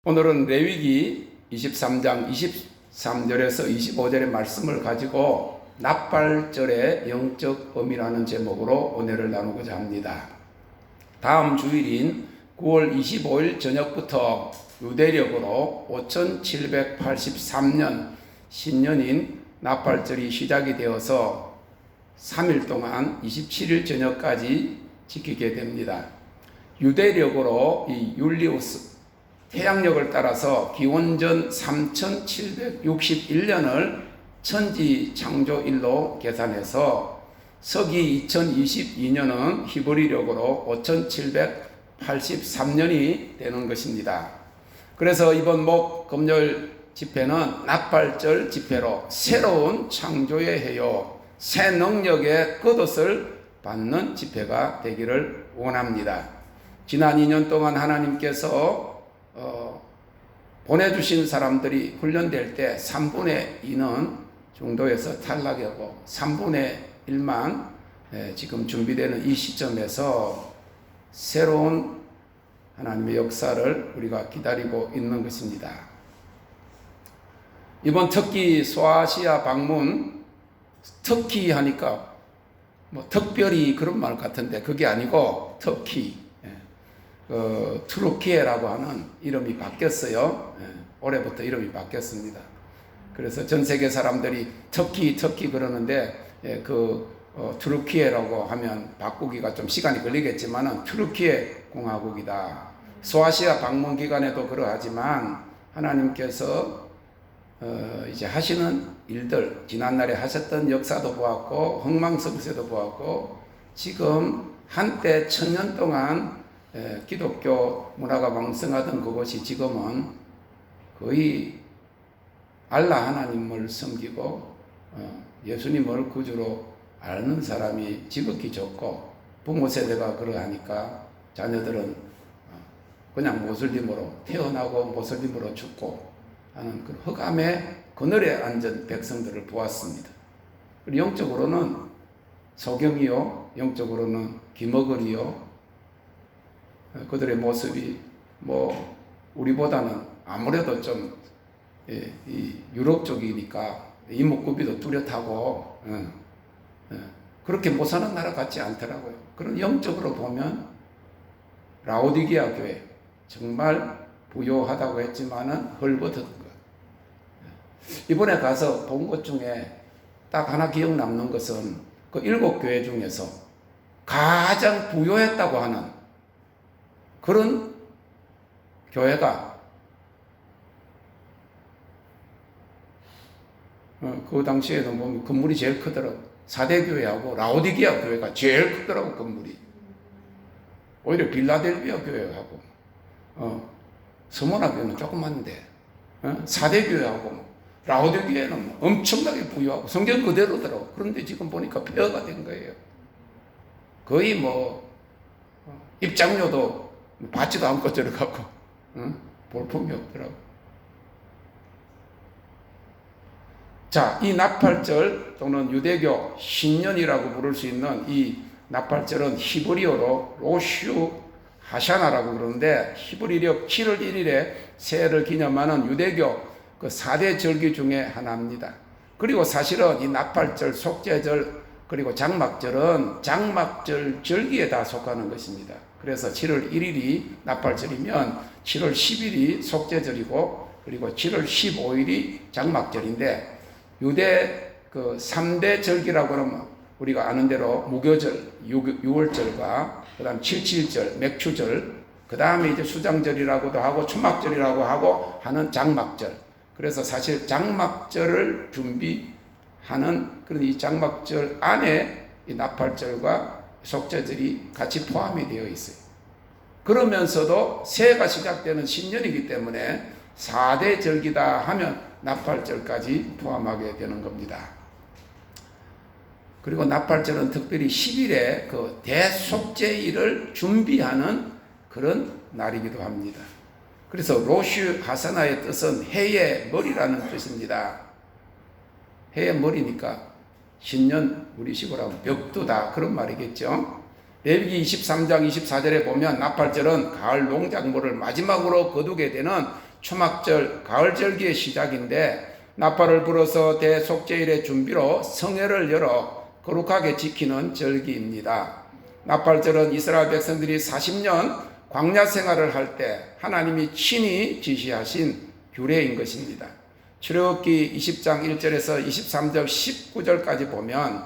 오늘은 레위기 23장 23절에서 25절의 말씀을 가지고 납발절의 영적 의미라는 제목으로 은혜를 나누고자 합니다. 다음 주일인 9월 25일 저녁부터 유대력으로 5783년 신년인 납발절이 시작이 되어서 3일 동안 27일 저녁까지 지키게 됩니다. 유대력으로 이 율리우스 태양력을 따라서 기원전 3761년을 천지 창조일로 계산해서 서기 2022년은 히브리력으로 5783년이 되는 것입니다. 그래서 이번 금요일 집회는 납발절 집회로 새로운 창조의 해요, 새 능력의 겉옷을 받는 집회가 되기를 원합니다. 지난 2년 동안 하나님께서 보내주신 사람들이 훈련될 때 3분의 2는 중도에서 탈락하고 3분의 1만 지금 준비되는 이 시점에서 새로운 하나님의 역사를 우리가 기다리고 있는 것입니다. 이번 터키 소아시아 방문, 터키 하니까 특별히 그런 말 같은데 그게 아니고 터키, 투르키에라고 하는 이름이 바뀌었어요. 올해부터 이름이 바뀌었습니다. 그래서 전 세계 사람들이 터키 그러는데 투르키에라고 하면 바꾸기가 좀 시간이 걸리겠지만은 투르키에 공화국이다. 소아시아 방문 기간에도 그러하지만 하나님께서 이제 하시는 일들, 지난날에 하셨던 역사도 보았고 흥망성쇠도 보았고 지금 한때 1000년 동안 기독교 문화가 왕성하던 그곳이 지금은 거의 알라 하나님을 섬기고 예수님을 구주로 아는 사람이 지극히 적고 부모 세대가 그러하니까 자녀들은 그냥 모슬림으로 태어나고 모슬림으로 죽고 하는 그 흑암의 그늘에 앉은 백성들을 보았습니다. 영적으로는 소경이요, 영적으로는 기머거리요, 그들의 모습이 우리보다는 아무래도 좀 이 유럽 쪽이니까 이목구비도 뚜렷하고 그렇게 못 사는 나라 같지 않더라고요. 그런 영적으로 보면 라오디게아 교회 정말 부요하다고 했지만은 헐벗은 것. 이번에 가서 본 것 중에 딱 하나 기억 남는 것은 그 7교회 중에서 가장 부요했다고 하는 그런 교회가 그 당시에도 보면 건물이 제일 크더라고. 4대 교회하고 라오디게아 교회가 제일 크더라고. 건물이 오히려 빌라델비아 교회하고 스모나 교회는 조그만데 4대 교회하고 라오디게아는 엄청나게 부유하고 성경 그대로더라고. 그런데 지금 보니까 폐허가 된 거예요. 거의 입장료도 받지도 않고 들어가고 볼품이 없더라고. 자, 이 납발절 또는 유대교 신년이라고 부를 수 있는 이 납발절은 히브리어로 로슈 하샤나라고 그러는데 히브리력 7월 1일에 새해를 기념하는 유대교 그 4대 절기 중에 하나입니다. 그리고 사실은 이 납발절, 속죄절 그리고 장막절은 장막절 절기에 다 속하는 것입니다. 그래서 7월 1일이 납발절이면 7월 10일이 속죄절이고 그리고 7월 15일이 장막절인데 유대 3대 절기라고 그러면 우리가 아는 대로 무교절, 유월절과 그 다음 77절, 맥추절, 그 다음에 이제 수장절이라고도 하고 초막절이라고 하고 하는 장막절. 그래서 사실 장막절을 준비하는 그런 이 장막절 안에 이 납발절과 속죄절이 같이 포함이 되어 있어요. 그러면서도 새해가 시작되는 신년이기 때문에 4대 절기다 하면 납발절까지 포함하게 되는 겁니다. 그리고 납발절은 특별히 10일에 그 대속죄일을 준비하는 그런 날이기도 합니다. 그래서 로슈 하사나의 뜻은 해의 머리라는 뜻입니다. 해의 머리니까 신년 우리식으로 하면 벽두다 그런 말이겠죠. 레위기 23장 24절에 보면 납발절은 가을 농작물을 마지막으로 거두게 되는 초막절 가을절기의 시작인데 나팔을 불어서 대속죄일의 준비로 성회를 열어 거룩하게 지키는 절기입니다. 나팔절은 이스라엘 백성들이 40년 광야 생활을 할 때 하나님이 친히 지시하신 규례인 것입니다. 출애굽기 20장 1절에서 23절 19절까지 보면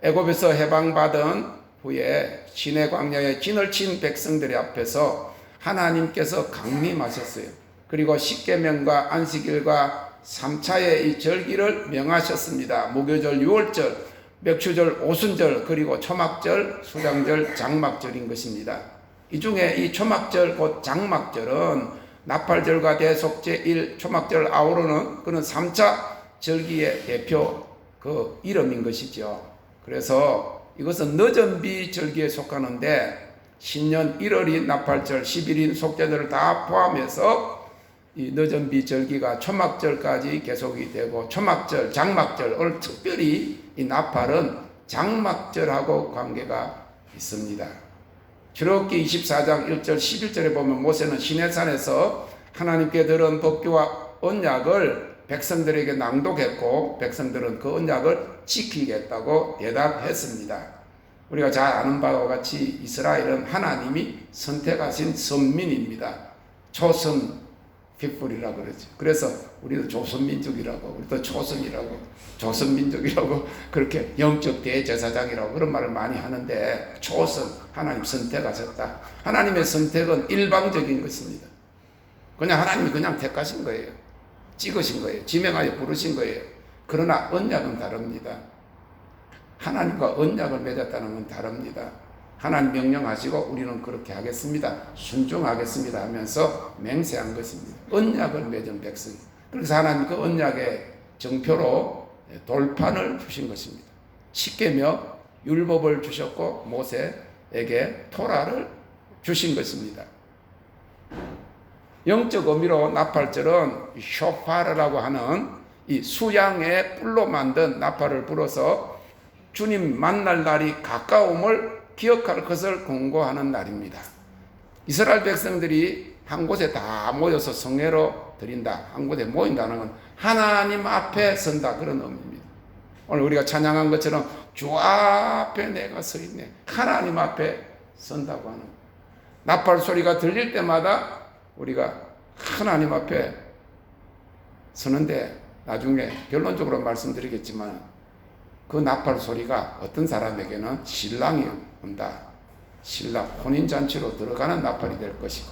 애굽에서 해방받은 후에 시내 광야에 진을 친 백성들 앞에서 하나님께서 강림하셨어요. 그리고 십계명과 안식일과 3차의 이 절기를 명하셨습니다. 무교절, 유월절, 맥추절, 오순절, 그리고 초막절, 수장절, 장막절인 것입니다. 이 중에 이 초막절 곧 장막절은 나팔절과 대속죄일, 초막절 아우르는 그런 3차 절기의 대표 그 이름인 것이죠. 그래서 이것은 늦은비 절기에 속하는데 신년 1월이 나팔절, 10일인 속죄절을 다 포함해서 이 늦은비 절기가 초막절까지 계속이 되고 초막절, 장막절, 오늘 특별히 이 나팔은 장막절하고 관계가 있습니다. 출애굽기 24장 1절 11절에 보면 모세는 시내산에서 하나님께 들은 법규와 언약을 백성들에게 낭독했고 백성들은 그 언약을 지키겠다고 대답했습니다. 우리가 잘 아는 바와 같이 이스라엘은 하나님이 선택하신 선민입니다. 초선 핏불이라고 그러죠. 그래서 우리도 조선민족이라고, 우리도 초선이라고, 조선민족이라고, 그렇게 영적 대제사장이라고 그런 말을 많이 하는데, 초선, 하나님 선택하셨다. 하나님의 선택은 일방적인 것입니다. 그냥 하나님이 그냥 택하신 거예요. 찍으신 거예요. 지명하여 부르신 거예요. 그러나 언약은 다릅니다. 하나님과 언약을 맺었다는 건 다릅니다. 하나님 명령하시고 우리는 그렇게 하겠습니다. 순종하겠습니다 하면서 맹세한 것입니다. 언약을 맺은 백성. 그래서 하나님 그 언약의 정표로 돌판을 주신 것입니다. 십계명 율법을 주셨고 모세에게 토라를 주신 것입니다. 영적 의미로 나팔절은 쇼파르라고 하는 이 수양의 뿔로 만든 나팔을 불어서 주님 만날 날이 가까움을 기억할 것을 공고하는 날입니다. 이스라엘 백성들이 한 곳에 다 모여서 성회로 드린다. 한 곳에 모인다는 건 하나님 앞에 선다. 그런 의미입니다. 오늘 우리가 찬양한 것처럼 주 앞에 내가 서 있네. 하나님 앞에 선다고 하는 나팔 소리가 들릴 때마다 우리가 하나님 앞에 서는데 나중에 결론적으로 말씀드리겠지만 그 나팔 소리가 어떤 사람에게는 신랑이 온다. 신랑 혼인잔치로 들어가는 나팔이 될 것이고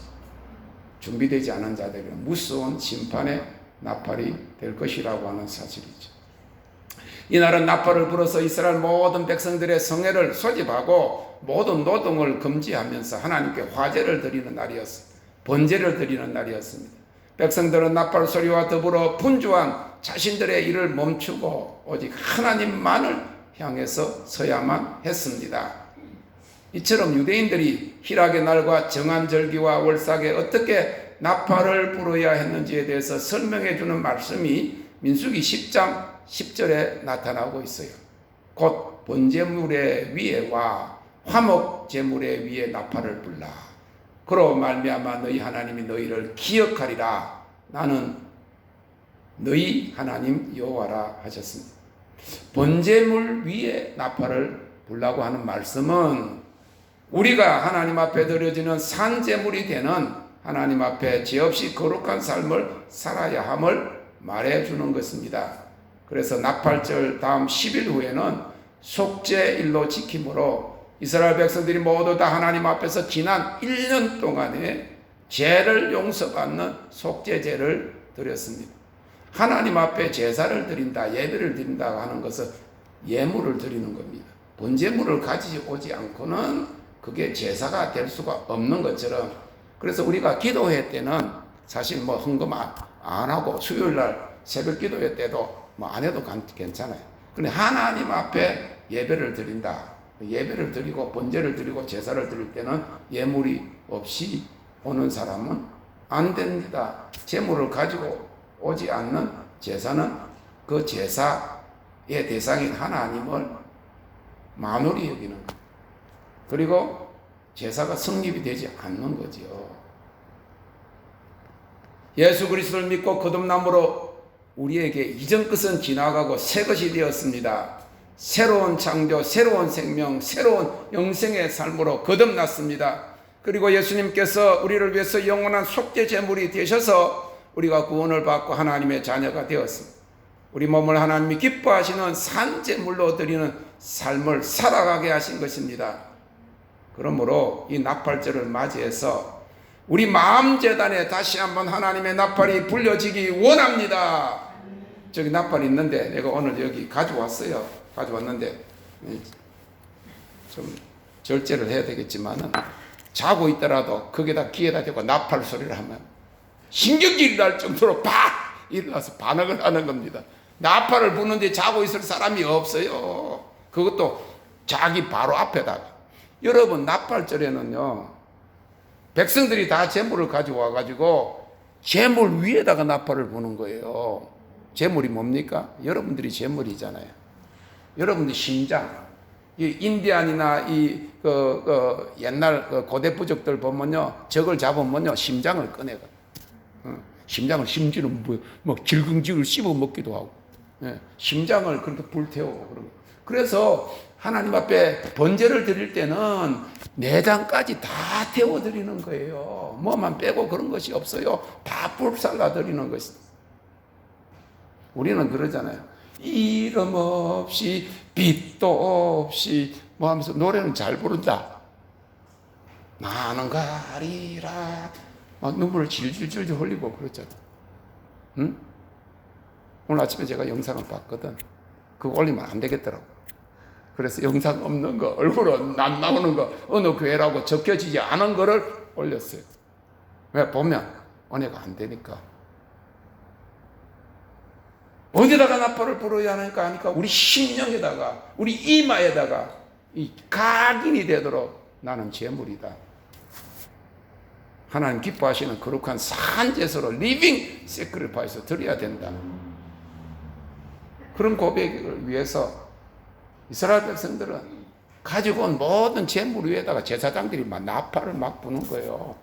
준비되지 않은 자들에게는 무서운 심판의 나팔이 될 것이라고 하는 사실이죠. 이날은 나팔을 불어서 이스라엘 모든 백성들의 성회를 소집하고 모든 노동을 금지하면서 하나님께 화제를 드리는 날이었습니다. 번제를 드리는 날이었습니다. 백성들은 나팔 소리와 더불어 분주한 자신들의 일을 멈추고 오직 하나님만을 향해서 서야만 했습니다. 이처럼 유대인들이 희락의 날과 정한절기와 월삭에 어떻게 나팔을 불어야 했는지에 대해서 설명해 주는 말씀이 민수기 10장 10절에 나타나고 있어요. 곧 번제물의 위에와 화목 제물의 위에 나팔을 불라. 그로 말미암아 너희 하나님이 너희를 기억하리라. 나는 너희 하나님 여호와라 하셨습니다. 번제물 위에 나팔을 불라고 하는 말씀은 우리가 하나님 앞에 드려지는 산제물이 되는 하나님 앞에 죄 없이 거룩한 삶을 살아야 함을 말해주는 것입니다. 그래서 나팔절 다음 10일 후에는 속죄일로 지킴으로 이스라엘 백성들이 모두 다 하나님 앞에서 지난 1년 동안의 죄를 용서받는 속죄제를 드렸습니다. 하나님 앞에 제사를 드린다, 예배를 드린다 하는 것은 예물을 드리는 겁니다. 번제물을 가지고 오지 않고는 그게 제사가 될 수가 없는 것처럼, 그래서 우리가 기도회 때는 사실 뭐 헌금 안 하고 수요일날 새벽 기도회 때도 뭐 안 해도 괜찮아요. 그런데 하나님 앞에 예배를 드린다. 예배를 드리고 번제를 드리고 제사를 드릴 때는 예물이 없이 오는 사람은 안 됩니다. 제물을 가지고 오지 않는 제사는 그 제사의 대상인 하나님을 만홀히 여기는 거예요. 그리고 제사가 성립이 되지 않는 거죠. 예수 그리스도를 믿고 거듭남으로 우리에게 이전 것은 지나가고 새 것이 되었습니다. 새로운 창조, 새로운 생명, 새로운 영생의 삶으로 거듭났습니다. 그리고 예수님께서 우리를 위해서 영원한 속죄 제물이 되셔서 우리가 구원을 받고 하나님의 자녀가 되었습니다. 우리 몸을 하나님이 기뻐하시는 산제물로 드리는 삶을 살아가게 하신 것입니다. 그러므로 이 나팔절을 맞이해서 우리 마음재단에 다시 한번 하나님의 나팔이 불려지기 원합니다. 저기 나팔이 있는데 내가 오늘 여기 가져왔는데 좀 절제를 해야 되겠지만은 자고 있더라도 거기다 귀에다 대고 나팔 소리를 하면 신경질이 날 정도로 팍 일어나서 반응을 하는 겁니다. 나팔을 부는데 자고 있을 사람이 없어요. 그것도 자기 바로 앞에다가. 여러분, 나팔절에는요, 백성들이 다 재물을 가져와 가지고 재물 위에다가 나팔을 부는 거예요. 재물이 뭡니까? 여러분들이 재물이잖아요. 여러분들 심장. 이 인디안이나 옛날 고대 부족들 보면요, 적을 잡으면요, 심장을 꺼내가. 심장을 심지는 뭐 질근질을 씹어 먹기도 하고, 심장을 그렇게 불태우고 그런 거. 그래서 하나님 앞에 번제를 드릴 때는 내장까지 다 태워 드리는 거예요. 뭐만 빼고 그런 것이 없어요. 다 불살라 드리는 것이다. 우리는 그러잖아요. 이름 없이 빛도 없이 뭐 하면서 노래는 잘 부른다. 나는 가리라. 막 눈물을 질질질 흘리고 그러잖아. 응? 오늘 아침에 제가 영상을 봤거든. 그거 올리면 안 되겠더라고. 그래서 영상 없는 거, 얼굴은 안 나오는 거, 어느 교회라고 적혀지지 않은 거를 올렸어요. 왜? 보면 은혜가 안 되니까. 어디다가 나팔을 불어야 하니까 우리 심령에다가, 우리 이마에다가 이 각인이 되도록 나는 제물이다. 하나님 기뻐하시는 거룩한 산제사로 리빙 세크리파이스 드려야 된다. 그런 고백을 위해서 이스라엘 백성들은 가지고 온 모든 재물 위에다가 제사장들이 막 나팔을 막 부는 거예요.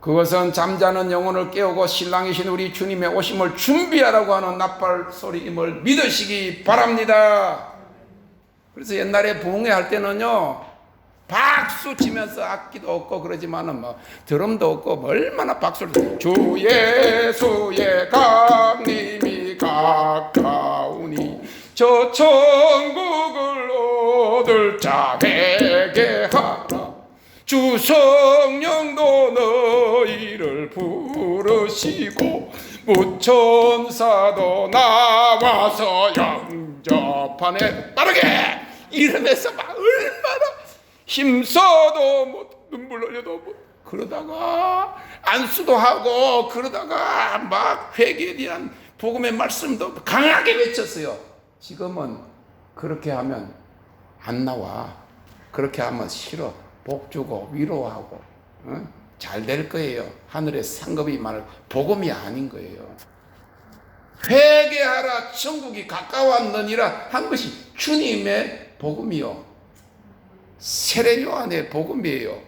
그것은 잠자는 영혼을 깨우고 신랑이신 우리 주님의 오심을 준비하라고 하는 나팔 소리임을 믿으시기 바랍니다. 그래서 옛날에 부흥회 할 때는요, 박수 치면서 악기도 없고 그러지만은 뭐 드럼도 없고 뭐 얼마나 박수를 주 예수의 강림이 가까우니 저 천국을 얻을 자 회개하라. 주 성령도 너희를 부르시고 무천사도 나와서 영접하네. 빠르게 이러면서 막 얼마나 힘써도 뭐 눈물 흘려도 뭐 그러다가 안수도 하고 그러다가 막 회개에 대한 복음의 말씀도 강하게 외쳤어요. 지금은 그렇게 하면 안 나와. 그렇게 하면 싫어. 복 주고 위로하고 잘 될 거예요. 하늘에 상급이 많을 복음이 아닌 거예요. 회개하라 천국이 가까웠느니라 한 것이 주님의 복음이요. 세례 요한의 복음이에요.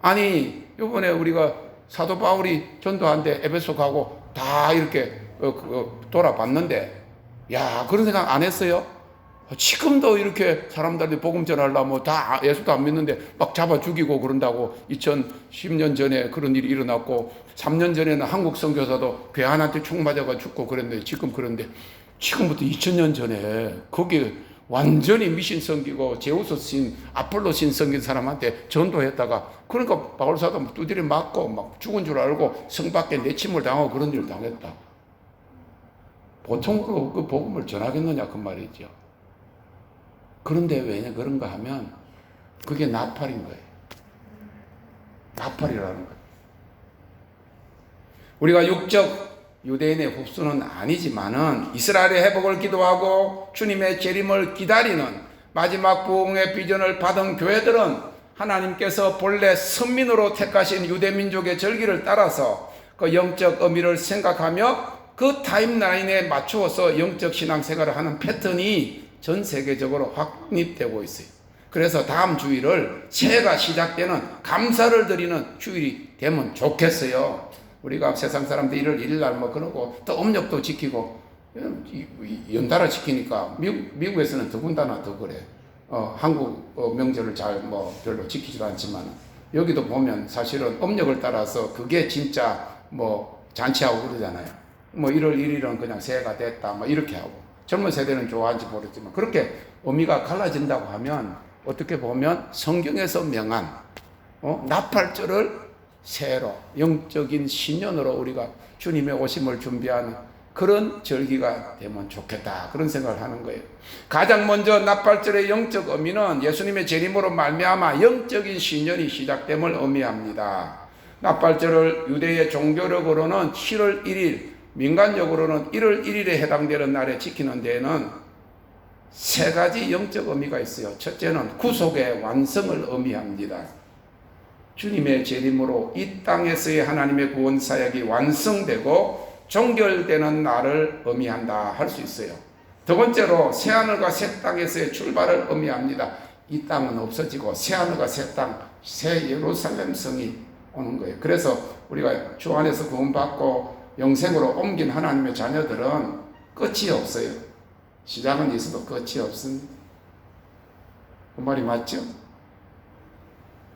아니 이번에 우리가 사도 바울이 전도한데 에베소 가고 다 이렇게 돌아봤는데 야 그런 생각 안 했어요? 지금도 이렇게 사람들이 복음 전하려면 다 예수도 안 믿는데 막 잡아 죽이고 그런다고 2010년 전에 그런 일이 일어났고 3년 전에는 한국 선교사도 괴한한테 총 맞아가 죽고 그랬는데 지금부터 2000년 전에 거기에 완전히 미신 섬기고 제우스 신 아폴로 신 섬긴 사람한테 전도했다가 그러니까 바울사도 막 두드려 맞고 막 죽은 줄 알고 성 밖에 내침을 당하고 그런 일을 당했다. 보통으로 그 복음을 전하겠느냐 그 말이죠. 그런데 왜냐 그런가 하면 그게 나팔인 거예요. 나팔이라는 거예요. 우리가 육적 유대인의 흡수는 아니지만은 이스라엘의 회복을 기도하고 주님의 재림을 기다리는 마지막 부흥의 비전을 받은 교회들은 하나님께서 본래 선민으로 택하신 유대민족의 절기를 따라서 그 영적 의미를 생각하며 그 타임라인에 맞추어서 영적 신앙생활을 하는 패턴이 전 세계적으로 확립되고 있어요. 그래서 다음 주일을 새해가 시작되는 감사를 드리는 주일이 되면 좋겠어요. 우리가 세상 사람들 1월 1일 날 뭐 그러고 또 음력도 지키고 연달아 지키니까 미국에서는 더군다나 더 그래. 한국 명절을 잘 뭐 별로 지키지도 않지만 여기도 보면 사실은 음력을 따라서 그게 진짜 뭐 잔치하고 그러잖아요. 뭐 1월 1일은 그냥 새해가 됐다 뭐 이렇게 하고 젊은 세대는 좋아하는지 모르지만 그렇게 의미가 갈라진다고 하면 어떻게 보면 성경에서 명한 나팔절을 새해로 영적인 신년으로 우리가 주님의 오심을 준비하는 그런 절기가 되면 좋겠다 그런 생각을 하는 거예요. 가장 먼저 나팔절의 영적 의미는 예수님의 재림으로 말미암아 영적인 신년이 시작됨을 의미합니다. 나팔절을 유대의 종교력으로는 7월 1일, 민간적으로는 1월 1일에 해당되는 날에 지키는 데에는 세 가지 영적 의미가 있어요. 첫째는 구속의 완성을 의미합니다. 주님의 재림으로 이 땅에서의 하나님의 구원 사역이 완성되고 종결되는 날을 의미한다 할 수 있어요. 두 번째로 새하늘과 새 땅에서의 출발을 의미합니다. 이 땅은 없어지고 새하늘과 새 땅, 새 예루살렘 성이 오는 거예요. 그래서 우리가 주 안에서 구원받고 영생으로 옮긴 하나님의 자녀들은 끝이 없어요. 시작은 있어도 끝이 없습니다. 그 말이 맞죠?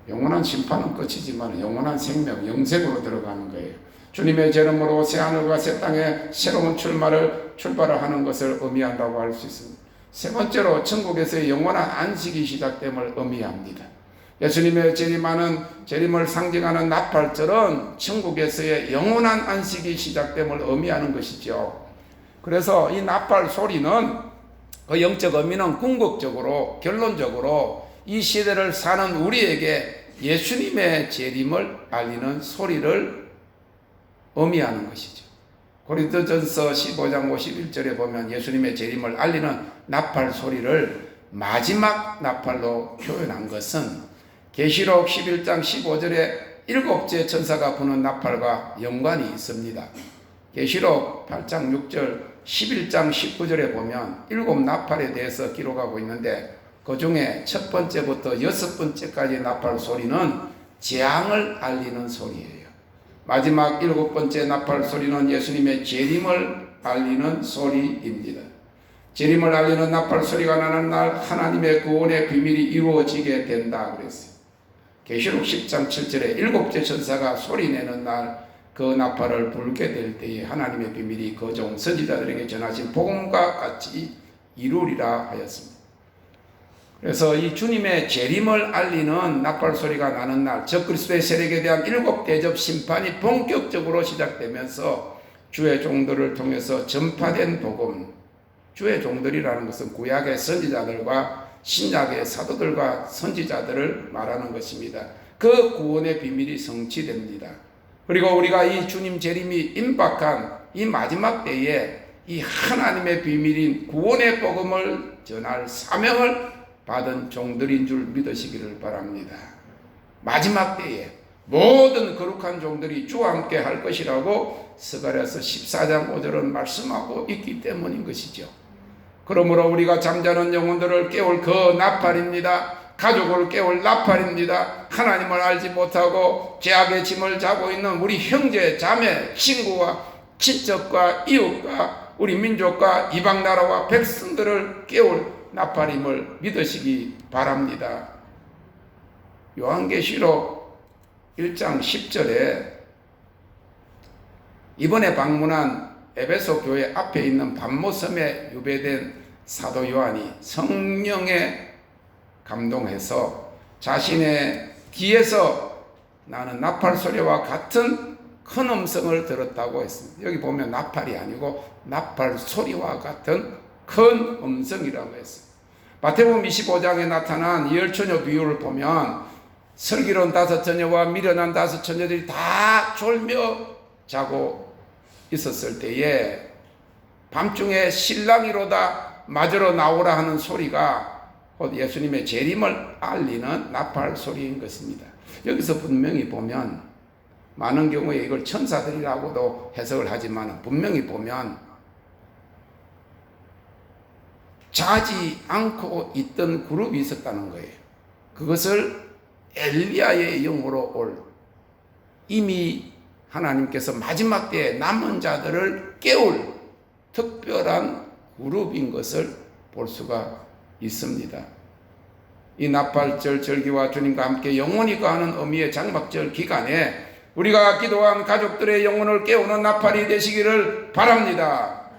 영원한 심판은 끝이지만 영원한 생명, 영생으로 들어가는 거예요. 주님의 재림으로 새하늘과 새 땅에 새로운 출발을 하는 것을 의미한다고 할 수 있습니다. 세 번째로 천국에서의 영원한 안식이 시작됨을 의미합니다. 예수님의 재림을 상징하는 나팔절은 천국에서의 영원한 안식이 시작됨을 의미하는 것이죠. 그래서 이 나팔 소리는 그 영적 의미는 궁극적으로 결론적으로 이 시대를 사는 우리에게 예수님의 재림을 알리는 소리를 의미하는 것이죠. 고린도전서 15장 51절에 보면 예수님의 재림을 알리는 나팔 소리를 마지막 나팔로 표현한 것은 계시록 11장 15절에 일곱째 천사가 부는 나팔과 연관이 있습니다. 계시록 8장 6절 11장 19절에 보면 일곱 나팔에 대해서 기록하고 있는데 그 중에 첫 번째부터 여섯 번째까지 나팔 소리는 재앙을 알리는 소리예요. 마지막 일곱 번째 나팔 소리는 예수님의 재림을 알리는 소리입니다. 재림을 알리는 나팔 소리가 나는 날 하나님의 구원의 비밀이 이루어지게 된다 그랬어요. 계시록 10장 7절에 일곱째 천사가 소리내는 날 그 나팔을 불게 될 때에 하나님의 비밀이 그 종 선지자들에게 전하신 복음과 같이 이루리라 하였습니다. 그래서 이 주님의 재림을 알리는 나팔 소리가 나는 날, 적 그리스도의 세력에 대한 일곱 대접 심판이 본격적으로 시작되면서 주의 종들을 통해서 전파된 복음, 주의 종들이라는 것은 구약의 선지자들과 신약의 사도들과 선지자들을 말하는 것입니다. 그 구원의 비밀이 성취됩니다. 그리고 우리가 이 주님 재림이 임박한 이 마지막 때에 이 하나님의 비밀인 구원의 복음을 전할 사명을 받은 종들인 줄 믿으시기를 바랍니다. 마지막 때에 모든 거룩한 종들이 주와 함께 할 것이라고 스가랴서 14장 5절은 말씀하고 있기 때문인 것이죠. 그러므로 우리가 잠자는 영혼들을 깨울 그 나팔입니다. 가족을 깨울 나팔입니다. 하나님을 알지 못하고 죄악의 짐을 자고 있는 우리 형제, 자매, 친구와 친척과 이웃과 우리 민족과 이방 나라와 백성들을 깨울 나팔임을 믿으시기 바랍니다. 요한계시록 1장 10절에 이번에 방문한 에베소 교회 앞에 있는 반모섬에 유배된 사도 요한이 성령에 감동해서 자신의 귀에서 나는 나팔 소리와 같은 큰 음성을 들었다고 했습니다. 여기 보면 나팔이 아니고 나팔 소리와 같은 큰 음성이라고 했어요. 마태복음 25장에 나타난 열처녀 비유를 보면 슬기로운 5처녀와 미련한 5처녀들이 다 졸며 자고 있었을 때에 밤중에 신랑이로다 맞으러 나오라 하는 소리가 곧 예수님의 재림을 알리는 나팔 소리인 것입니다. 여기서 분명히 보면 많은 경우에 이걸 천사들이라고도 해석을 하지만 분명히 보면 자지 않고 있던 그룹이 있었다는 거예요. 그것을 엘리야의 영으로 올 이미 하나님께서 마지막 때에 남은 자들을 깨울 특별한 그룹인 것을 볼 수가 있습니다. 이 나팔절 절기와 주님과 함께 영원히 거하는 의미의 장막절 기간에 우리가 기도한 가족들의 영혼을 깨우는 나팔이 되시기를 바랍니다.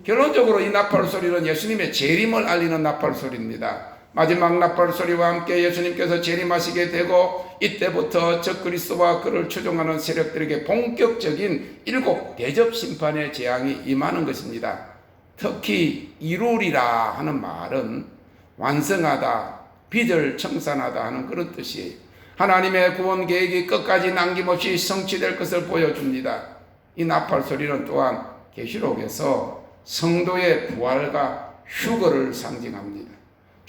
결론적으로 이 나팔 소리는 예수님의 재림을 알리는 나팔 소리입니다. 마지막 나팔 소리와 함께 예수님께서 재림하시게 되고 이때부터 적그리스도와 그를 추종하는 세력들에게 본격적인 7 대접 심판의 재앙이 임하는 것입니다. 특히 이루리라 하는 말은 완성하다, 빚을 청산하다 하는 그런 뜻이에요. 하나님의 구원 계획이 끝까지 남김없이 성취될 것을 보여줍니다. 이 나팔 소리는 또한 계시록에서 성도의 부활과 휴거를 상징합니다.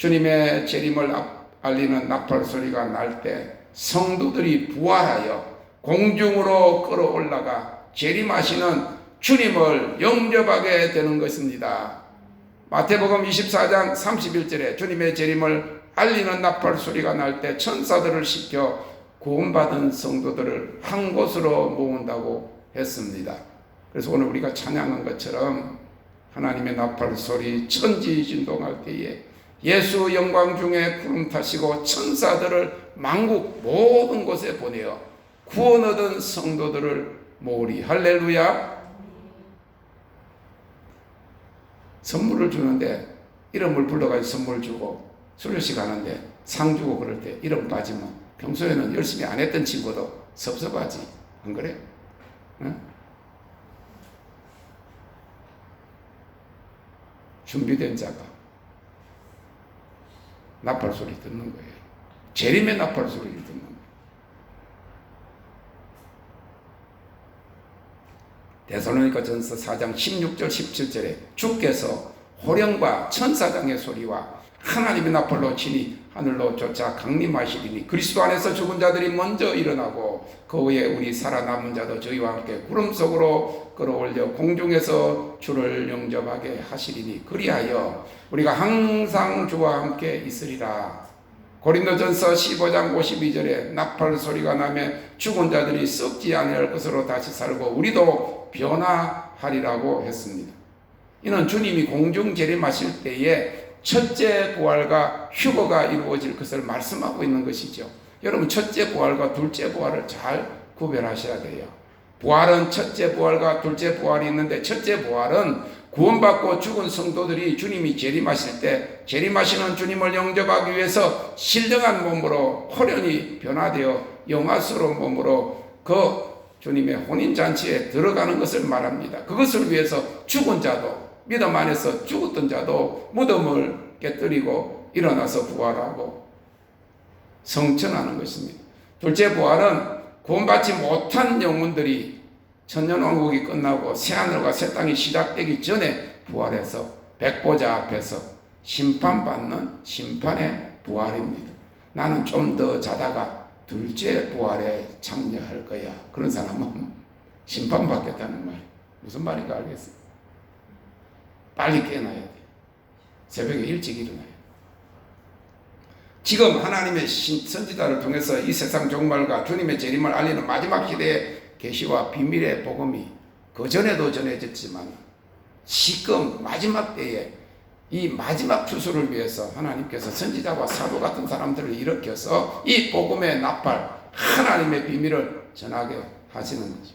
주님의 재림을 알리는 나팔 소리가 날 때 성도들이 부활하여 공중으로 끌어올라가 재림하시는 주님을 영접하게 되는 것입니다. 마태복음 24장 31절에 주님의 재림을 알리는 나팔 소리가 날 때 천사들을 시켜 구원받은 성도들을 한 곳으로 모은다고 했습니다. 그래서 오늘 우리가 찬양한 것처럼 하나님의 나팔 소리 천지 진동할 때에 예수 영광 중에 구름 타시고 천사들을 만국 모든 곳에 보내어 구원 얻은 성도들을 모으리. 할렐루야. 선물을 주는데 이름을 불러가지고 선물 주고 수료식 하는데 상 주고 그럴 때 이름 빠지면 평소에는 열심히 안 했던 친구도 섭섭하지. 안 그래? 응? 준비된 자가 나팔 소리 듣는 거예요. 재림의 나팔 소리를 듣는 거예요. 데살로니가전서 4장 16절 17절에 주께서 호령과 천사장의 소리와 하나님의 나팔로 치니 하늘로 쫓아 강림하시리니 그리스도 안에서 죽은 자들이 먼저 일어나고 그 후에 우리 살아남은 자도 저희와 함께 구름 속으로 끌어올려 공중에서 주를 영접하게 하시리니 그리하여 우리가 항상 주와 함께 있으리라. 고린도전서 15장 52절에 나팔 소리가 나면 죽은 자들이 썩지 아니할 것으로 다시 살고 우리도 변화하리라고 했습니다. 이는 주님이 공중 재림하실 때에 첫째 부활과 휴거가 이루어질 것을 말씀하고 있는 것이죠. 여러분 첫째 부활과 둘째 부활을 잘 구별하셔야 돼요. 부활은 첫째 부활과 둘째 부활이 있는데 첫째 부활은 구원받고 죽은 성도들이 주님이 재림하실 때 재림하시는 주님을 영접하기 위해서 신령한 몸으로 호련히 변화되어 영화스러운 몸으로 그 주님의 혼인잔치에 들어가는 것을 말합니다. 그것을 위해서 죽은 자도 믿음 안에서 죽었던 자도 무덤을 깨뜨리고 일어나서 부활하고 성천하는 것입니다. 둘째 부활은 구원받지 못한 영혼들이 천년왕국이 끝나고 새하늘과 새 땅이 시작되기 전에 부활해서 백보자 앞에서 심판받는 심판의 부활입니다. 나는 좀 더 자다가 둘째 부활에 참여할 거야. 그런 사람은 심판받겠다는 말. 무슨 말인가 알겠어요? 빨리 깨어나야 돼. 새벽에 일찍 일어나야 돼. 지금 하나님의 선지자를 통해서 이 세상 종말과 주님의 재림을 알리는 마지막 시대의 계시와 비밀의 복음이 그전에도 전해졌지만 지금 마지막 때에 이 마지막 추수를 위해서 하나님께서 선지자와 사도 같은 사람들을 일으켜서 이 복음의 나팔 하나님의 비밀을 전하게 하시는 거죠.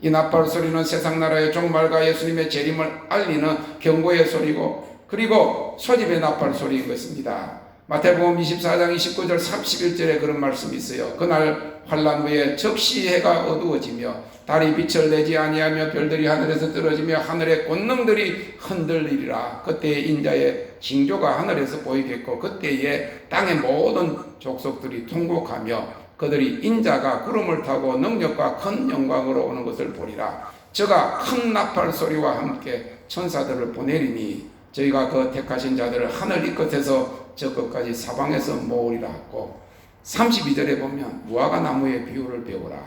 이 나팔 소리는 세상 나라의 종말과 예수님의 재림을 알리는 경고의 소리고 그리고 소집의 나팔 소리인 것입니다. 마태복음 24장 29절 31절에 그런 말씀이 있어요. 그날 환난 후에 적시 해가 어두워지며 달이 빛을 내지 아니하며 별들이 하늘에서 떨어지며 하늘의 권능들이 흔들리리라. 그때에 인자의 징조가 하늘에서 보이겠고 그때에 땅의 모든 족속들이 통곡하며 그들이 인자가 구름을 타고 능력과 큰 영광으로 오는 것을 보리라. 저가 큰 나팔 소리와 함께 천사들을 보내리니 저희가 그 택하신 자들을 하늘 이 끝에서 저 끝까지 사방에서 모으리라 하고 32절에 보면 무화과 나무의 비유를 배우라.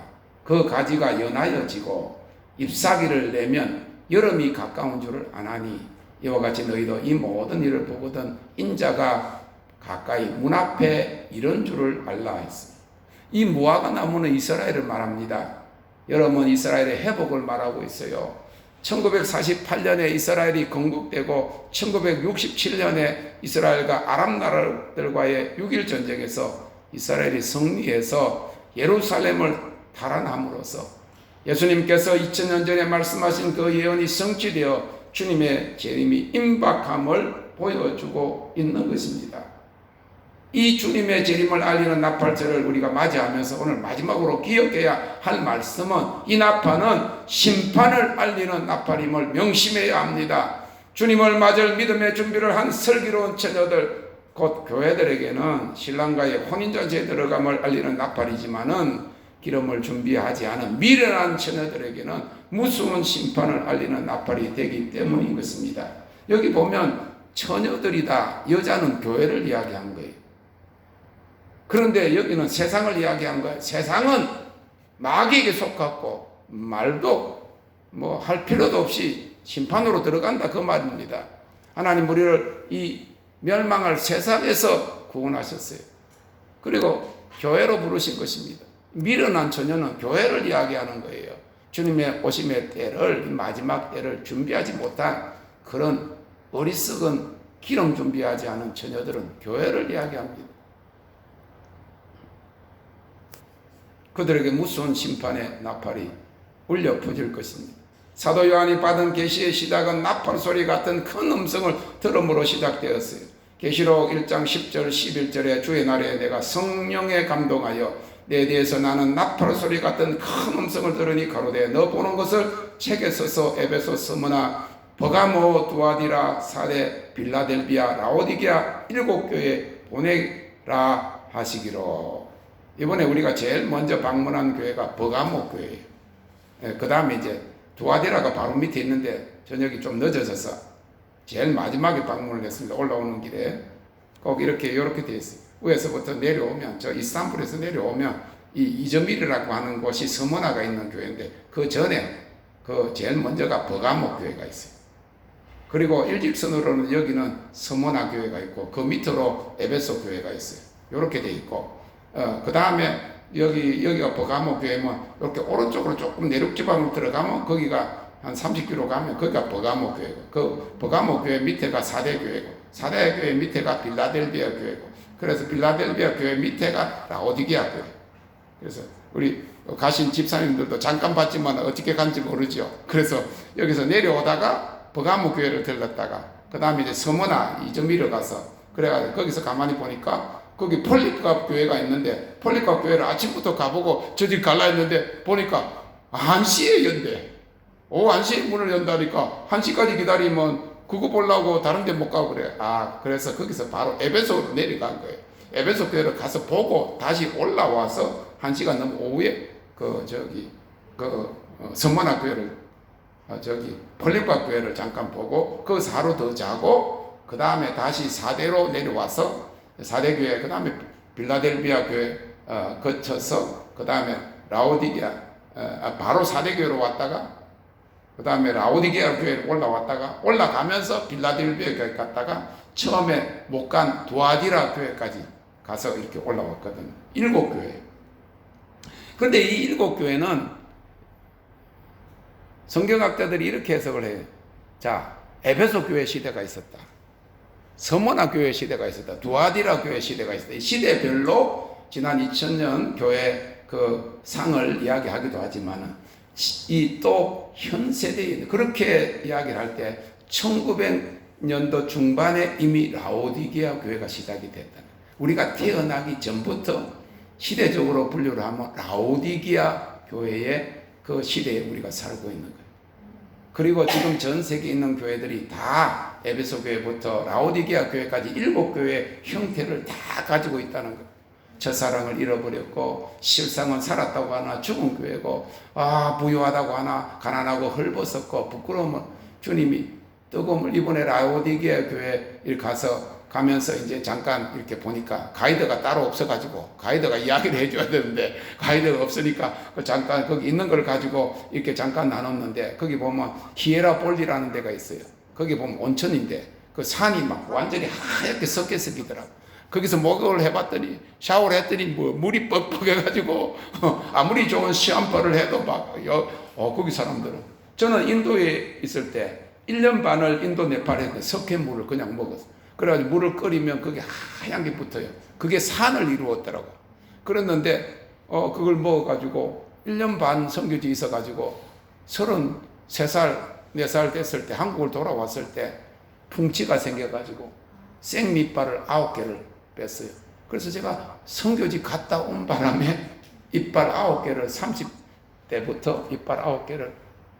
그 가지가 연하여지고 잎사귀를 내면 여름이 가까운 줄을 아나니 이와 같이 너희도 이 모든 일을 보거든 인자가 가까이 문 앞에 이런 줄을 알라 했습니다. 이 무화과 나무는 이스라엘을 말합니다. 여러분, 이스라엘의 회복을 말하고 있어요. 1948년에 이스라엘이 건국되고 1967년에 이스라엘과 아랍 나라들과의 6.1 전쟁에서 이스라엘이 승리해서 예루살렘을 달아남으로써 예수님께서 2000년 전에 말씀하신 그 예언이 성취되어 주님의 재림이 임박함을 보여주고 있는 것입니다. 이 주님의 재림을 알리는 나팔절을 우리가 맞이하면서 오늘 마지막으로 기억해야 할 말씀은, 이 나팔은 심판을 알리는 나팔임을 명심해야 합니다. 주님을 맞을 믿음의 준비를 한 슬기로운 처녀들, 곧 교회들에게는 신랑과의 혼인잔치에 들어감을 알리는 나팔이지만은 기름을 준비하지 않은 미련한 처녀들에게는 무서운 심판을 알리는 나팔이 되기 때문인 것입니다. 여기 보면 처녀들이다, 여자는 교회를 이야기한 거예요. 그런데 여기는 세상을 이야기한 거예요. 세상은 마귀에게 속았고 말도 뭐 할 필요도 없이 심판으로 들어간다, 그 말입니다. 하나님 우리를 이 멸망할 세상에서 구원하셨어요. 그리고 교회로 부르신 것입니다. 미련한 처녀는 교회를 이야기하는 거예요. 주님의 오심의 때를, 마지막 때를 준비하지 못한 그런 어리석은 기름 준비하지 않은 처녀들은 교회를 이야기합니다. 그들에게 무서운 심판의 나팔이 울려 퍼질 것입니다. 사도 요한이 받은 계시의 시작은 나팔 소리 같은 큰 음성을 들음으로 시작되었어요. 계시록 1장 10절 11절에 주의 날에 내가 성령에 감동하여 내 대해서 나는 나팔 소리 같은 큰 음성을 들으니 가로되 너 보는 것을 책에 써서 에베소, 스무나, 버가모, 두아디라, 사데, 빌라델비아, 라오디게아 7교회에 보내라 하시기로. 이번에 우리가 제일 먼저 방문한 교회가 버가모 교회예요. 그 다음에 이제 두아디라가 바로 밑에 있는데 저녁이 좀 늦어져서 제일 마지막에 방문을 했습니다. 올라오는 길에 꼭 이렇게 되어 있어요. 위에서부터 내려오면, 저 이스탄불에서 내려오면 이 이저밀이라고 하는 곳이 서머나가 있는 교회인데 그 전에 그 제일 먼저가 버가모 교회가 있어요. 그리고 일직선으로는 여기는 서머나 교회가 있고 그 밑으로 에베소 교회가 있어요. 이렇게 돼 있고, 그 다음에 여기가 버가모 교회면 이렇게 오른쪽으로 조금 내륙지방으로 들어가면 거기가 한 30km 가면 거기가 버가모 교회고, 그 버가모 교회 밑에가 사대 교회고, 사대 교회 밑에가 빌라델비아 교회고, 그래서 빌라델비아 교회 밑에가 라오디게아 교회. 그래서 우리 가신 집사님들도 잠깐 봤지만 어떻게 간지 모르죠. 그래서 여기서 내려오다가 버가모 교회를 들렀다가 그 다음에 이제 서머나 이저미를 가서, 그래가지고 거기서 가만히 보니까 거기 폴리캅 교회가 있는데 폴리캅 교회를 아침부터 가보고 저 집 갈라 했는데 보니까 1시에 연대. 오후 1시에 문을 연다니까 1시까지 기다리면 그거 보려고 다른 데 못 가고 그래. 그래서 거기서 바로 에베소로 내려간 거예요. 에베소 교회를 가서 보고 다시 올라와서 1시간 넘은 오후에 서머나 교회를 폴리캅 교회를 잠깐 보고 그 사로 더 자고 그 다음에 다시 사대로 내려와서 사대교회, 그 다음에 빌라델비아 교회 거쳐서 그 다음에 라오디게아, 바로 사대교회로 왔다가 그 다음에 라오디게아 교회로 올라왔다가 올라가면서 빌라델비아 교회 갔다가 처음에 못 간 두아디라 교회까지 가서 이렇게 올라왔거든요. 7교회. 그런데 이 7교회는 성경학자들이 이렇게 해석을 해요. 자, 에베소 교회 시대가 있었다. 서머나 교회 시대가 있었다. 두아디라 교회 시대가 있었다. 이 시대별로 지난 2000년 교회 그 상을 이야기하기도 하지만 이 또 현 세대에 그렇게 이야기를 할 때 1900년도 중반에 이미 라오디게아 교회가 시작이 됐다. 우리가 태어나기 전부터 시대적으로 분류를 하면 라오디게아 교회의 그 시대에 우리가 살고 있는 거예요. 그리고 지금 전 세계에 있는 교회들이 다 에베소 교회부터 라오디게아 교회까지 7교회의 형태를 다 가지고 있다는 거예요. 첫사랑을 잃어버렸고 실상은 살았다고 하나 죽은 교회고, 부유하다고 하나 가난하고 헐벗었고 부끄러움은 주님이 뜨거움을 이번에 라오디게아 교회에 가면서 이제 잠깐 이렇게 보니까 가이드가 따로 없어가지고 가이드가 이야기를 해줘야 되는데 가이드가 없으니까 잠깐 거기 있는 걸 가지고 이렇게 잠깐 나눴는데, 거기 보면 히에라볼리라는 데가 있어요. 거기 보면 온천인데 그 산이 막 완전히 하얗게 섞여서기더라고. 거기서 목욕을 해봤더니 샤워를 했더니 뭐 물이 뻑뻑해가지고 아무리 좋은 시험벌을 해도 막 거기 사람들은 저는 인도에 있을 때 1년 반을 인도 네팔에 석회물을 그냥 먹었어요. 그래가지고 물을 끓이면 그게 하얀 게 붙어요. 그게 산을 이루었더라고. 그랬는데 그걸 먹어가지고 1년 반 선교지에 있어가지고 33살 4살 됐을 때 한국을 돌아왔을 때 풍치가 생겨가지고 생리빨을 9개를 뺐어요. 그래서 제가 선교지 갔다 온 바람에 이빨 9개를 30대부터 이빨 9개를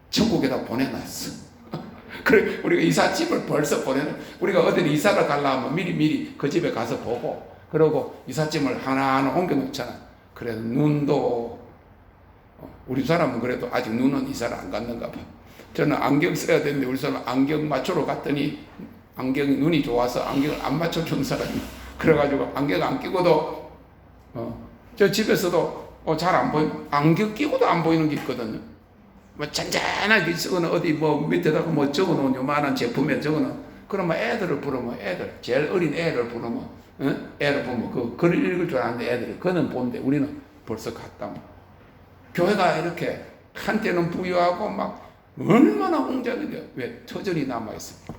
천국에다 보내놨어. 그래, 우리가 이삿짐을 벌써 우리가 어디 이사를 가려면 미리 그 집에 가서 보고, 그러고 이삿짐을 하나하나 옮겨 놓잖아. 그래서 눈도, 우리 사람은 그래도 아직 눈은 이사를 안 갔는가 봐. 저는 안경 써야 되는데 우리 사람 안경 맞추러 갔더니 안경이 눈이 좋아서 안경을 안 맞춰주는 사람이. 그래가지고 안경 안 끼고도, 저 집에서도 잘 안 보이는, 안경 끼고도 안 보이는 게 있거든요. 뭐 잔잔하게 쓰거나 어디 뭐 밑에다가 뭐 적어놓은 요만한 제품에 적어놓은, 그러면 애들을 부르면 제일 어린 애를 부르면, 애를 보면 그 글을 읽을 줄 아는데 애들이 그는 본데 우리는 벌써 갔다. 교회가 이렇게 한때는 부유하고 막 얼마나 웅장이 돼요. 왜? 터전이 남아있어.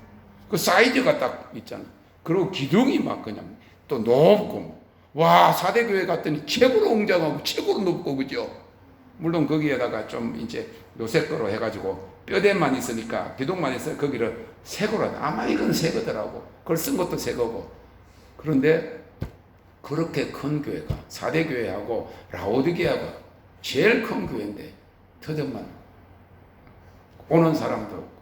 그 사이즈가 딱 있잖아. 그리고 기둥이 막 그냥 또 높고, 와, 4대 교회 갔더니 최고로 웅장하고 최고로 높고, 그죠? 물론 거기에다가 좀 이제 요새 거로 해가지고 뼈대만 있으니까 기둥만 있어요. 거기를 새 거로, 아마 이건 새 거더라고. 그걸 쓴 것도 새 거고. 그런데 그렇게 큰 교회가 4대 교회하고 라오디게아가 제일 큰 교회인데 터전만 오는 사람도 없고.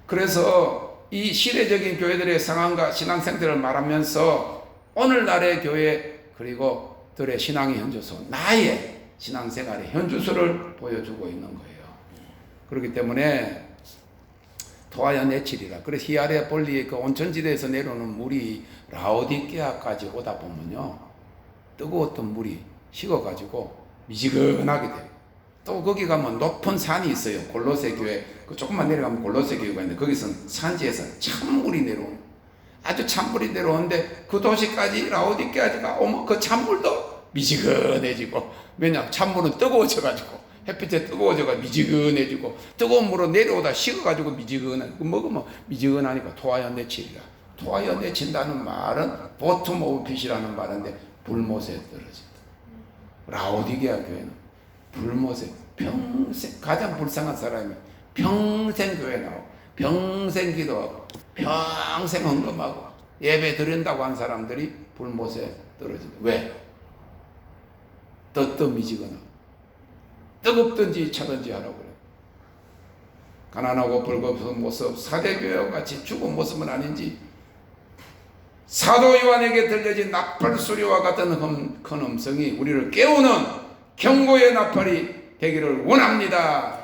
그래서 이 시대적인 교회들의 상황과 신앙 상태를 말하면서 오늘날의 교회 그리고 들의 신앙의 현주소, 나의 신앙생활의 현주소를 보여주고 있는 거예요. 그렇기 때문에 토아야 네칠이라. 그래서 히아레 볼리의 그 온천지대에서 내려오는 물이 라오디게아까지 오다 보면요, 뜨거웠던 물이 식어가지고 미지근하게 돼요. 또 거기 가면 높은 산이 있어요. 골로새 교회. 그 조금만 내려가면 골로새 교회가 있는데 거기서는 산지에서 찬물이 내려오는, 아주 찬물이 내려오는데 그 도시까지 라오디게아가 오면 그 찬물도 미지근해지고, 왜냐 찬물은 뜨거워져가지고 햇빛에 뜨거워져가 미지근해지고, 뜨거운 물은 내려오다 식어가지고 미지근한, 먹으면 미지근하니까 토아야 네칠이라. 토아야 네친다는 말은 보텀 오브 핏이라는 말인데 불못에 떨어진다. 라오디게아 교회는 불못에 평생, 가장 불쌍한 사람이 평생 교회 나오고 평생 기도하고 평생 헌금하고 예배 드린다고 한 사람들이 불못에 떨어진다. 왜? 뜨뜻미지근하고 뜨겁든지 차든지 하라고 그래요. 가난하고 벌거벗은 모습, 사대교회와 같이 죽은 모습은 아닌지 사도 요한에게 들려진 나팔 소리와 같은 큰 음성이 우리를 깨우는 경고의 나팔이 되기를 원합니다.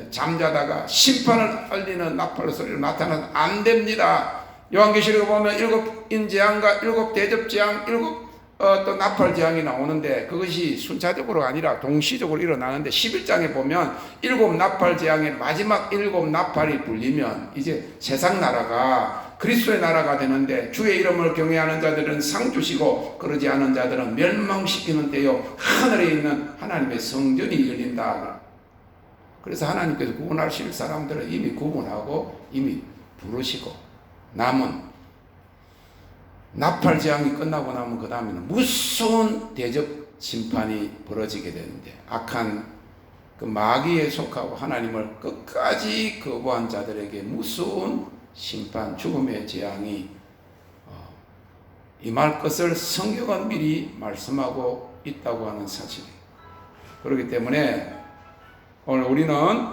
잠자다가 심판을 알리는 나팔 소리로 나타나면 안 됩니다. 요한계시록에 보면 7인 재앙과 7 대접 재앙, 7 또 나팔 재앙이 나오는데 그것이 순차적으로 아니라 동시적으로 일어나는데 11장에 보면 7 나팔 재앙의 마지막 7 나팔이 불리면 이제 세상 나라가 그리스도의 나라가 되는데, 주의 이름을 경외하는 자들은 상 주시고 그러지 않은 자들은 멸망시키는 때요 하늘에 있는 하나님의 성전이 열린다. 그래서 하나님께서 구원하실 사람들은 이미 구분하고 이미 부르시고, 남은 나팔 재앙이 끝나고 나면 그 다음에는 무서운 대접 심판이 벌어지게 되는데, 악한 그 마귀에 속하고 하나님을 끝까지 거부한 자들에게 무서운 심판, 죽음의 재앙이 임할 것을 성경은 미리 말씀하고 있다고 하는 사실이에요. 그렇기 때문에 오늘 우리는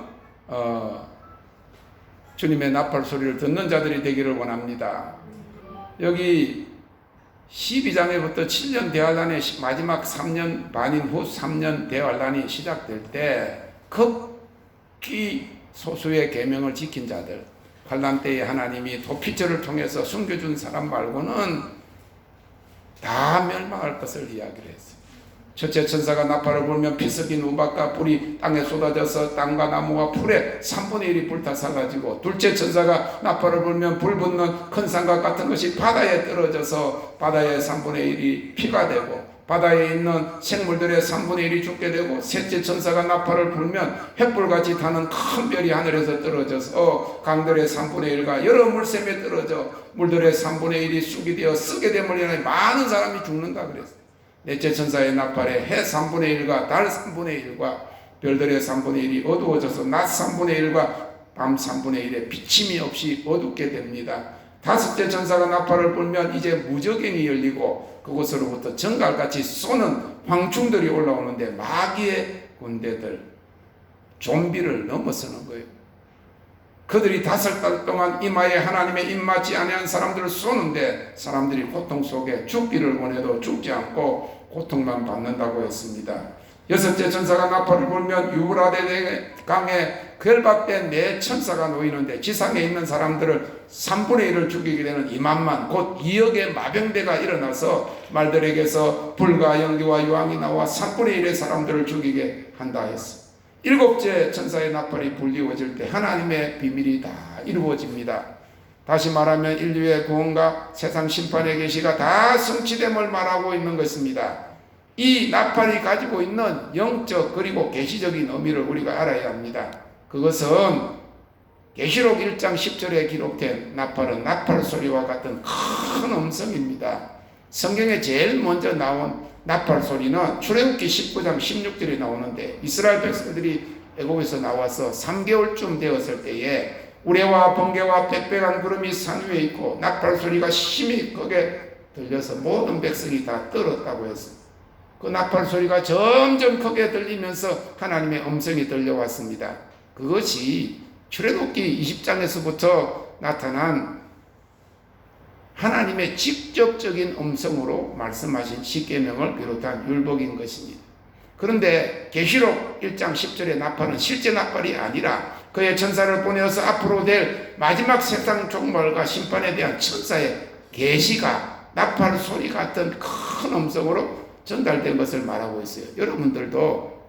주님의 나팔 소리를 듣는 자들이 되기를 원합니다. 여기 12장에부터 7년 대환란의 마지막 3년 만인 후 3년 대환란이 시작될 때 극히 소수의 계명을 지킨 자들, 환란 때에 하나님이 도피처를 통해서 숨겨준 사람 말고는 다 멸망할 것을 이야기를 했어요. 첫째 천사가 나팔을 불면 피 섞인 우박과 불이 땅에 쏟아져서 땅과 나무와 풀에 3분의 1이 불타 사라지고, 둘째 천사가 나팔을 불면 불 붙는 큰 산과 같은 것이 바다에 떨어져서 바다의 3분의 1이 피가 되고 바다에 있는 생물들의 3분의 1이 죽게 되고, 셋째 천사가 나팔을 불면 횃불같이 타는 큰 별이 하늘에서 떨어져서 강들의 3분의 1과 여러 물샘에 떨어져 물들의 3분의 1이 쑥이 되어 쓰게 됨을 인하여 많은 사람이 죽는다 그랬어요. 넷째 천사의 나팔에 해 3분의 1과 달 3분의 1과 별들의 3분의 1이 어두워져서 낮 3분의 1과 밤 3분의 1에 비침이 없이 어둡게 됩니다. 다섯째 천사가 나팔을 불면 이제 무저갱이 열리고 그곳으로부터 정갈같이 쏘는 황충들이 올라오는데, 마귀의 군대들, 좀비를 넘어서는 거예요. 그들이 5달 동안 이마에 하나님의 입맞지 아니한 사람들을 쏘는데, 사람들이 고통 속에 죽기를 원해도 죽지 않고 고통만 받는다고 했습니다. 여섯째 천사가 나팔을 불면 유브라데 강에 결박된 4천사가 놓이는데, 지상에 있는 사람들을 3분의 1을 죽이게 되는 2만만, 곧 2억의 마병대가 일어나서 말들에게서 불과 연기와 유황이 나와 3분의 1의 사람들을 죽이게 한다 했어. 일곱째 천사의 나팔이 불리워질 때 하나님의 비밀이 다 이루어집니다. 다시 말하면 인류의 구원과 세상 심판의 계시가 다 성취됨을 말하고 있는 것입니다. 이 나팔이 가지고 있는 영적 그리고 계시적인 의미를 우리가 알아야 합니다. 그것은 계시록 1장 10절에 기록된 나팔은 나팔 소리와 같은 큰 음성입니다. 성경에 제일 먼저 나온 나팔 소리는 출애굽기 19장 16절에 나오는데, 이스라엘 백성들이 애굽에서 나와서 3개월쯤 되었을 때에 우레와 번개와 빽빽한 구름이 산 위에 있고 나팔 소리가 심히 크게 들려서 모든 백성이 다 떨었다고 했습니다. 그 나팔 소리가 점점 크게 들리면서 하나님의 음성이 들려왔습니다. 그것이 출애굽기 20장에서부터 나타난 하나님의 직접적인 음성으로 말씀하신 십계명을 비롯한 율법인 것입니다. 그런데 계시록 1장 10절의 나팔은 실제 나팔이 아니라 그의 천사를 보내어서 앞으로 될 마지막 세상 종말과 심판에 대한 천사의 계시가 나팔 소리 같은 큰 음성으로 전달된 것을 말하고 있어요. 여러분들도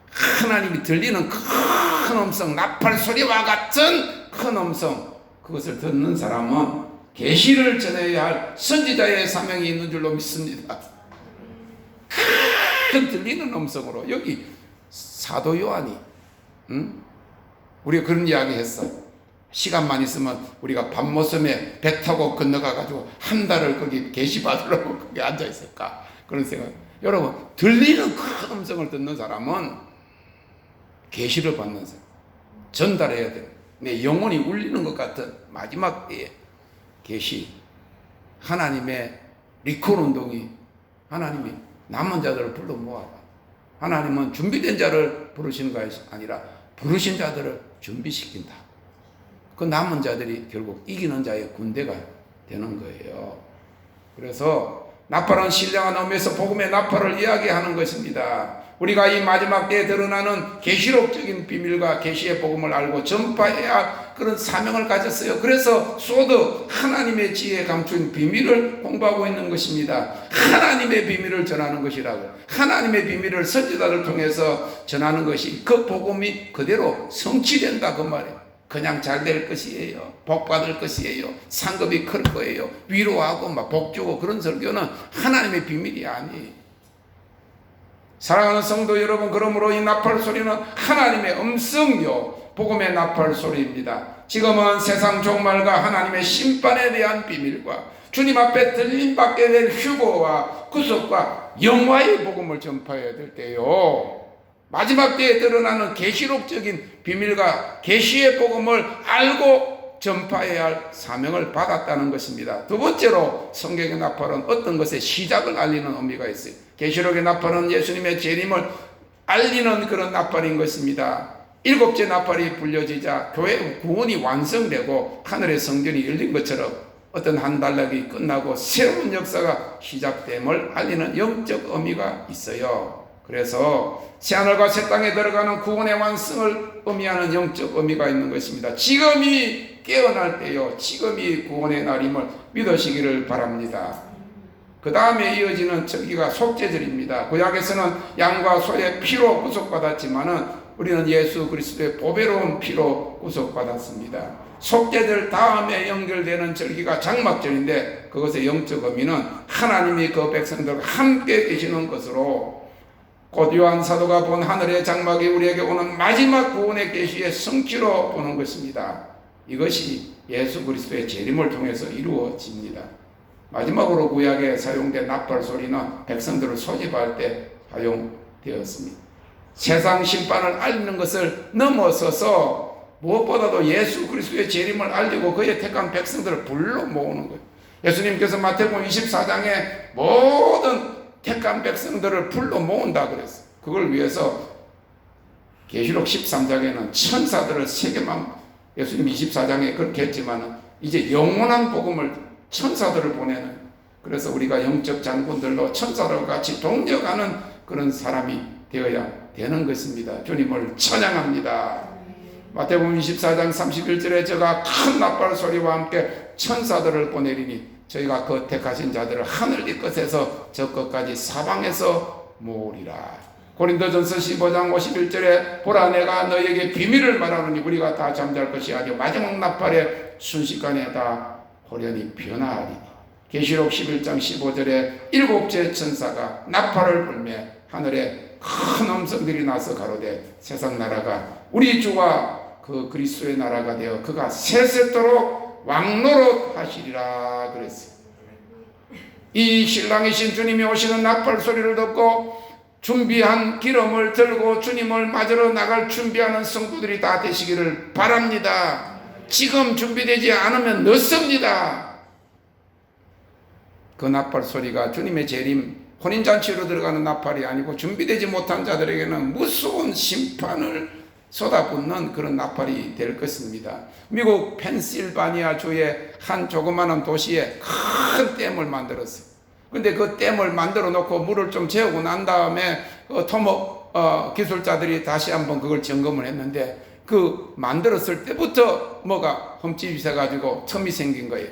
하나님이 들리는 큰 음성, 나팔 소리와 같은 큰 음성, 그것을 듣는 사람은 계시를 전해야 할 선지자의 사명이 있는 줄로 믿습니다. 큰 들리는 음성으로. 여기 사도 요한이 우리가 그런 이야기 했어. 시간만 있으면 우리가 밤모섬에 배 타고 건너가 가지고 한 달을 거기 계시 받으려고 거기 앉아 있을까, 그런 생각. 여러분, 들리는 큰 음성을 듣는 사람은 계시를 받는 사람, 전달해야 돼요. 내 영혼이 울리는 것 같은 마지막 때에 계시, 하나님의 리콜 운동이, 하나님이 남은 자들을 불러 모아라. 하나님은 준비된 자를 부르시는 것이 아니라 부르신 자들을 준비시킨다. 그 남은 자들이 결국 이기는 자의 군대가 되는 거예요. 그래서 나팔은 신령한 의미에서 복음의 나팔을 이야기하는 것입니다. 우리가 이 마지막 때에 드러나는 계시록적인 비밀과 계시의 복음을 알고 전파해야 할 그런 사명을 가졌어요. 그래서 소드, 하나님의 지혜에 감춘 비밀을 공부하고 있는 것입니다. 하나님의 비밀을 전하는 것이라고. 하나님의 비밀을 선지자를 통해서 전하는 것이 그 복음이 그대로 성취된다, 그 말이에요. 그냥 잘 될 것이에요. 복 받을 것이에요. 상급이 클 거예요. 위로하고 막 복 주고 그런 설교는 하나님의 비밀이 아니에요. 사랑하는 성도 여러분, 그러므로 이 나팔 소리는 하나님의 음성요, 복음의 나팔 소리입니다. 지금은 세상 종말과 하나님의 심판에 대한 비밀과 주님 앞에 들림받게 될 휴거와 구속과 영화의 복음을 전파해야 될 때요, 마지막 때에 드러나는 계시록적인 비밀과 계시의 복음을 알고 전파해야 할 사명을 받았다는 것입니다. 두 번째로 성경의 나팔은 어떤 것의 시작을 알리는 의미가 있어요. 계시록의 나팔은 예수님의 재림을 알리는 그런 나팔인 것입니다. 일곱째 나팔이 불려지자 교회 구원이 완성되고 하늘의 성전이 열린 것처럼 어떤 한 단락이 끝나고 새로운 역사가 시작됨을 알리는 영적 의미가 있어요. 그래서 새하늘과 새 땅에 들어가는 구원의 완성을 의미하는 영적 의미가 있는 것입니다. 지금이 깨어날 때요, 지금이 구원의 날임을 믿으시기를 바랍니다. 그 다음에 이어지는 절기가 속죄절입니다. 구약에서는 양과 소의 피로 구속받았지만은 우리는 예수 그리스도의 보배로운 피로 구속받았습니다. 속죄절 다음에 연결되는 절기가 장막절인데 그것의 영적 의미는 하나님이 그 백성들과 함께 계시는 것으로 곧 요한 사도가 본 하늘의 장막이 우리에게 오는 마지막 구원의 계시의 성취로 보는 것입니다. 이것이 예수 그리스도의 재림을 통해서 이루어집니다. 마지막으로 구약에 사용된 나팔 소리는 백성들을 소집할 때 사용되었습니다. 세상 심판을 알리는 것을 넘어서서 무엇보다도 예수 그리스도의 재림을 알리고 그의 택한 백성들을 불러 모으는 거예요. 예수님께서 마태복음 24장에 모든 택한 백성들을 불러 모은다 그랬어요. 그걸 위해서 계시록 13장에는 천사들을 세계만, 예수님 24장에 그렇게 했지만 이제 영원한 복음을 천사들을 보내는, 그래서 우리가 영적 장군들로 천사들과 같이 동력하는 그런 사람이 되어야 되는 것입니다. 주님을 찬양합니다. 마태복음 24장 31절에 저가 큰 나팔 소리와 함께 천사들을 보내리니 저희가 그 택하신 자들을 하늘 이 끝에서 저 끝까지 사방에서 모으리라. 고린도전서 15장 51절에 보라 내가 너희에게 비밀을 말하노니 우리가 다 잠잘 것이 아니오 마지막 나팔에 순식간에 다 호련히 변화하리니. 계시록 11장 15절에 일곱째 천사가 나팔을 불매 하늘에 큰 음성들이 나서 가로되 세상 나라가 우리 주와 그 그리스도의 나라가 되어 그가 세세토록 왕노릇 하시리라 그랬어요. 이 신랑이신 주님이 오시는 나팔 소리를 듣고 준비한 기름을 들고 주님을 맞으러 나갈 준비하는 성도들이 다 되시기를 바랍니다. 지금 준비되지 않으면 늦습니다. 그 나팔 소리가 주님의 재림 혼인잔치로 들어가는 나팔이 아니고 준비되지 못한 자들에게는 무서운 심판을 쏟아붓는 그런 나팔이 될 것입니다. 미국 펜실바니아 주의 한 조그마한 도시에 큰 댐을 만들었어요. 근데 그 댐을 만들어 놓고 물을 좀 재우고 난 다음에 토목 기술자들이 다시 한번 그걸 점검을 했는데 그 만들었을 때부터 뭐가 흠집이 있어가지고 틈이 생긴 거예요.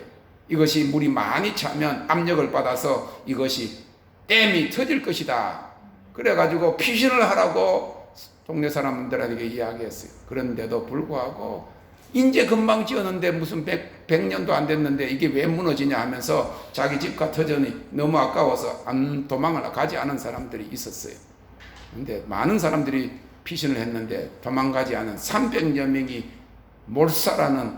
이것이 물이 많이 차면 압력을 받아서 이것이 댐이 터질 것이다. 그래가지고 피신을 하라고 동네 사람들에게 이야기했어요. 그런데도 불구하고 이제 금방 지었는데 무슨 100년도 안 됐는데 이게 왜 무너지냐 하면서 자기 집과 터전이 너무 아까워서 안 도망을 가지 않은 사람들이 있었어요. 근데 많은 사람들이 피신을 했는데 도망가지 않은 300여 명이 몰사라는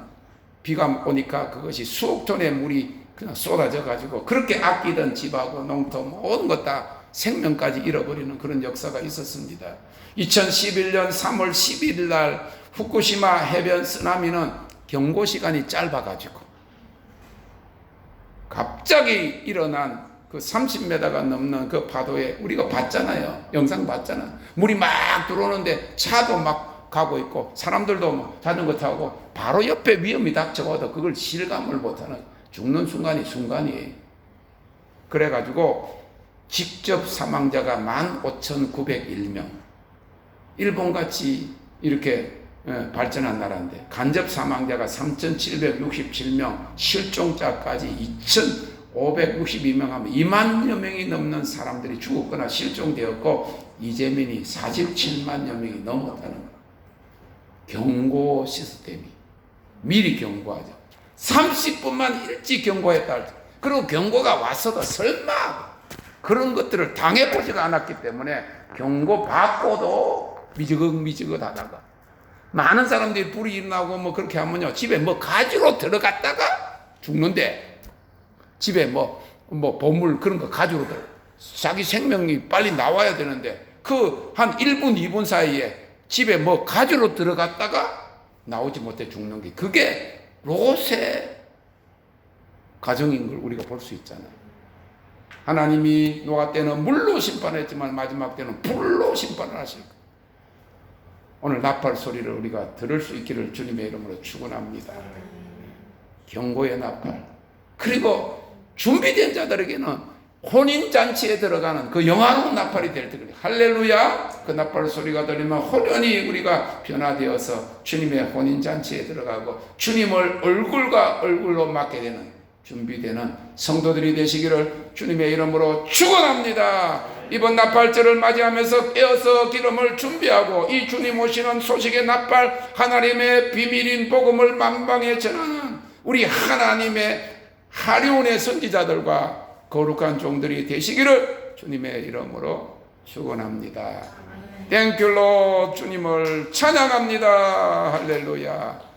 비가 오니까 그것이 수억 톤의 물이 그냥 쏟아져 가지고 그렇게 아끼던 집하고 농토 모든 것 다 생명까지 잃어버리는 그런 역사가 있었습니다. 2011년 3월 11일 날 후쿠시마 해변 쓰나미는 경고 시간이 짧아가지고 갑자기 일어난 그 30m가 넘는 그 파도에 우리가 봤잖아요. 영상 봤잖아요. 물이 막 들어오는데 차도 막 가고 있고 사람들도 뭐 자전거 타고 바로 옆에 위험이 닥쳐와도 그걸 실감을 못하는 죽는 순간이에요. 그래가지고 직접 사망자가 15,901명. 일본같이 이렇게 발전한 나라인데 간접 사망자가 3,767명, 실종자까지 2,562명 하면 2만여 명이 넘는 사람들이 죽었거나 실종되었고 이재민이 47만여 명이 넘었다는 거예요. 경고 시스템이 미리 경고하죠. 30분만 일찍 경고했다. 그리고 경고가 왔어도 설마 그런 것들을 당해보지도 않았기 때문에 경고 받고도 미지긋미지긋 하다가 많은 사람들이 불이 일어나고 뭐 그렇게 하면요 집에 뭐 가지로 들어갔다가 죽는데 집에 뭐 보물 그런 거 가지로 들어 자기 생명이 빨리 나와야 되는데 그 한 1분 2분 사이에 집에 뭐 가지로 들어갔다가 나오지 못해 죽는 게 그게 롯의 가정인 걸 우리가 볼 수 있잖아요. 하나님이 노아 때는 물로 심판했지만 마지막 때는 불로 심판을 하실 거예요. 오늘 나팔 소리를 우리가 들을 수 있기를 주님의 이름으로 축원합니다. 경고의 나팔. 그리고 준비된 자들에게는 혼인잔치에 들어가는 그 영화로운 나팔이 될 때까지 할렐루야 그 나팔 소리가 들리면 호련히 우리가 변화되어서 주님의 혼인잔치에 들어가고 주님을 얼굴과 얼굴로 맞게 되는 준비되는 성도들이 되시기를 주님의 이름으로 축원합니다. 이번 나팔절을 맞이하면서 깨어서 기름을 준비하고 이 주님 오시는 소식의 나팔, 하나님의 비밀인 복음을 만방에 전하는 우리 하나님의 하리온의 선지자들과 거룩한 종들이 되시기를 주님의 이름으로 축원합니다. 땡큐로 주님을 찬양합니다. 할렐루야.